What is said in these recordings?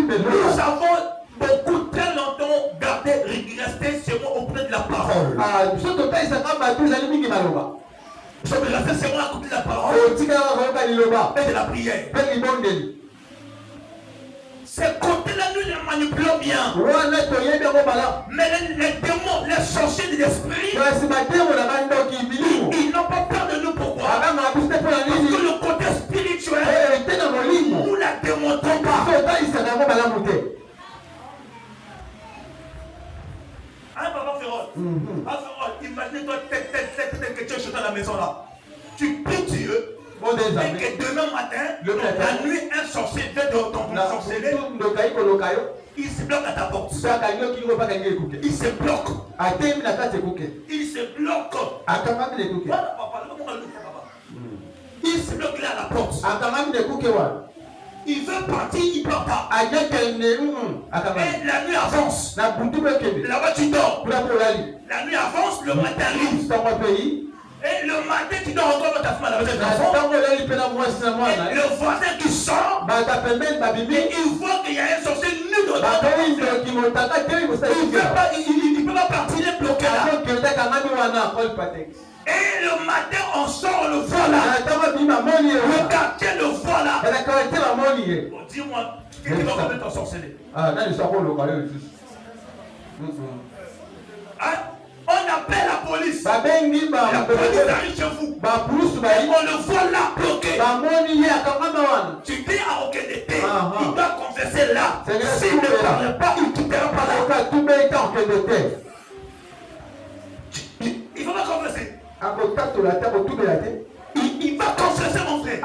Nous avons beaucoup très longtemps gardé, resté seulement auprès de la parole. Nous sommes restés seulement à côté de la parole et de la prière. C'est côté là nous les manipulons bien. Mais les démons, les sorciers de l'esprit, ils n'ont pas peur de nous. Pourquoi? Parce que le côté spirituel, nous la démontrons pas. Hein, papa Féroce? Imagine-toi que tu es chez à la maison là. Tu pries Dieu. Et que demain matin, la nuit, un sorcier vient de ton sorcellerie. Il se bloque à ta porte. Il se bloque. Il se bloque. Il se bloque là à la porte. Il veut partir, il part pas. Et la nuit avance. Là-bas tu dors. La nuit avance, le matin arrive. Et le matin, tu dois encore ta femme à la maison. Et le voisin qui sort, et il voit qu'il y a un sorcier nu dans la maison. Il ne peut pas partir, il est bloqué là. Et le matin, on sort, le voit là. Le quartier le voit là. Bon, dis-moi, qu'est-ce qui va commettre en sorcellerie? On appelle la police. La police arrive chez vous. Et on le voit là bloqué. Tu dis à Okendete, il doit confesser là. S'il ne parle pas, il ne quittera pas là. Il ne faut pas confesser. Il va confesser mon frère.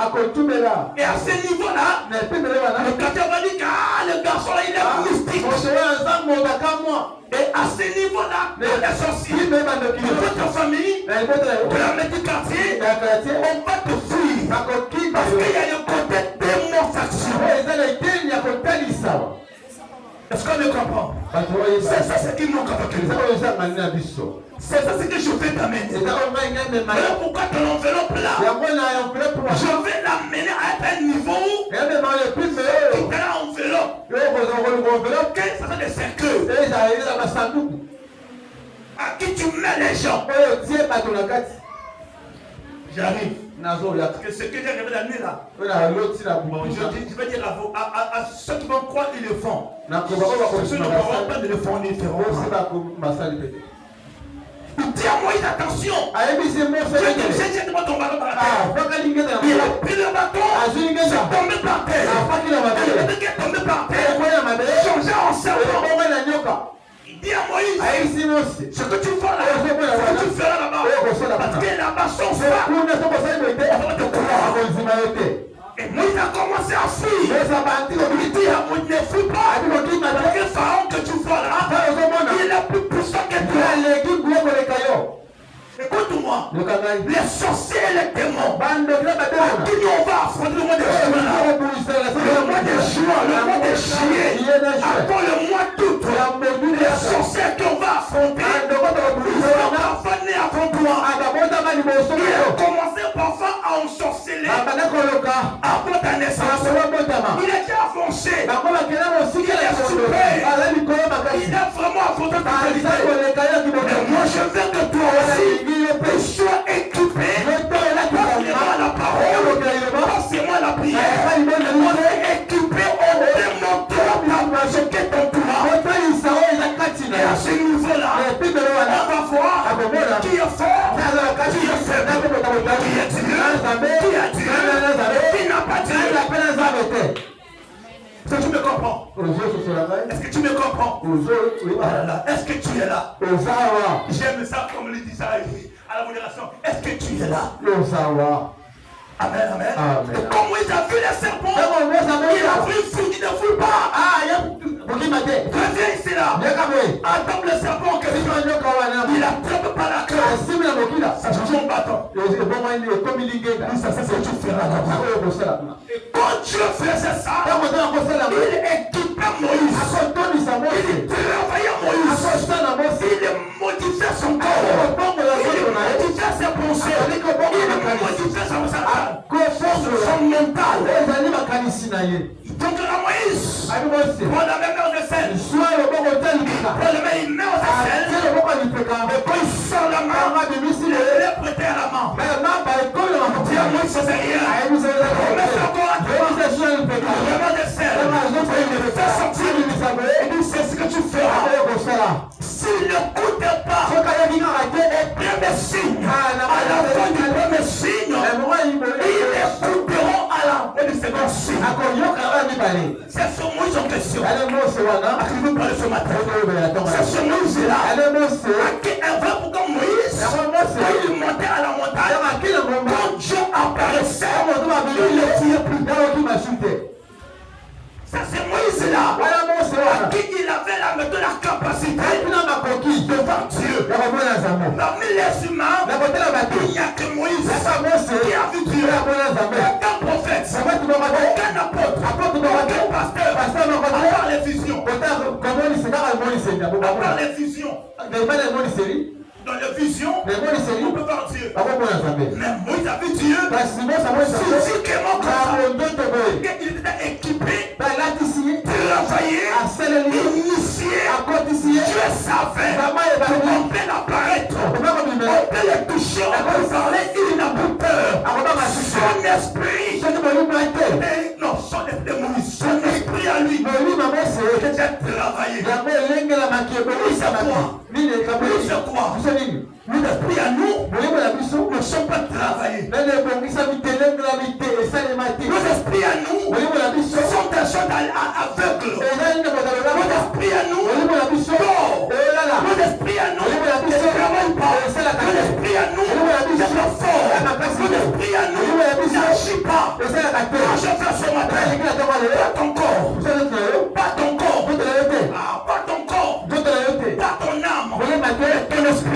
Et à ce niveau-là, le quartier va dire que le garçon là il est mystique. Et à ce niveau-là, les sorciers de votre famille, de la maîtrise quartier, on va te fuir. Parce qu'il y a le côté démonstration. Est-ce qu'on me comprend? C'est ça ce qui manque avec nous. C'est ça ce que je vais t'amener. Voilà pourquoi ton enveloppe là, je vais l'amener à un niveau qui sera enveloppe. Quels sont les cercueils à qui tu mets les gens? J'arrive. Parce que ce que j'ai rêvé la nuit là, bon, je vais dire à ceux qui vont croire ils le font. Ceux qui ne croient pas de le font, ils feront. Il dit à Moïse, attention. J'ai tomber ton bâton par terre. Il a pris le bâton, c'est tombé par terre. Le bébé est tombé par terre, changé en serpent. Il dit à Moïse, ce que tu feras là, ce que tu feras là-bas, parce que là-bas sont frères, on va te croire. Et Moïse a commencé à fuir. Il dit à Moïse, ne fuis pas. Parce que Pharaon que tu vois là, il est plus puissant que toi. Écoute-moi, les sorciers et les démons, à qui on va affronter le mois de juin, le mois de juin, le mois de juillet, avant le mois d'août, les sorciers qu'on va affronter, ils sont parfois nés avant toi. Ils ont commencé parfois à ensorceler avant ta naissance. Il est déjà avancé, il est super, il a vraiment affronté ta qualité. Mais moi je veux que toi aussi, tu sois équipé, passe-moi la parole, passe-moi la prière, on est équipé, on démontre ce qu'est ton tour. Et à ce niveau-là, on va voir qui est fort, qui est faible, qui est Dieu, qui n'a pas Dieu. Est-ce que tu me comprends? Est-ce que tu me comprends? Est-ce que tu es là? J'aime ça comme le dit ça à la modération. Est-ce que tu es là? Amen, amen. Et comme il a vu les serpents, il a pris fou, il ne fout pas. Reviens ici là. Attends le serpent que il attrape par la queue. Ça change mon bâton. Ça c'est ce que tu feras là-bas. Et quand Dieu faisait ça, il équipait Moïse. Il travaillait Moïse. Il modifiait son corps. Il modifiait ses pensées. Il modifiait son mental. Donc à Moïse, Prends la même heure de sel. Prends le même, il met au sel. Et quand il sort la main, il est prêté à la main. Dis à moi, ça c'est rien. Remets encore à toi. Remets de sel. Fais sortir. Et nous, c'est ce que tu feras. S'il ne coûte pas au premier signe, à la fin du premier signe, ils écouteront à la fin du second signe. C'est ce Moïse en question. À qui vous parlez ce matin. C'est ce Moïse-là. Un vrai pourquoi Moïse, quand il montait à la montagne, quand Dieu apparaissait, il ne tirait plus. Ça c'est Moïse-là. À qui il avait la capacité devant Dieu. Parmi les humains, il n'y a que Moïse qui a vu Dieu. Aucun prophète, aucun apôtre, aucun pasteur, à part les visions. À part les visions. Dans les visions, on peut voir Dieu. Mais Moïse a vu Dieu physiquement comme ça. Il était équipé, travaillé, initié. Dieu savait qu'on peut l'apparaître, on peut le toucher, on peut parler, il n'a pas peur. Son esprit, non, son esprit de Moïse, son esprit à lui, était travaillé. Moïse à quoi? Moïse à quoi? Nous l'esprit à nous ne sommes pas travaillés. Nos esprits à nous sont des gens aveugles. Nos esprits à nous dort. Nos esprits à nous ne travaillent pas. Nos esprits à nous ne sont forts. Nos esprits à nous n'agissent pas. Quand je fais ce matin, pas ton corps, pas ton corps, pas ton corps, pas ton âme, ton esprit.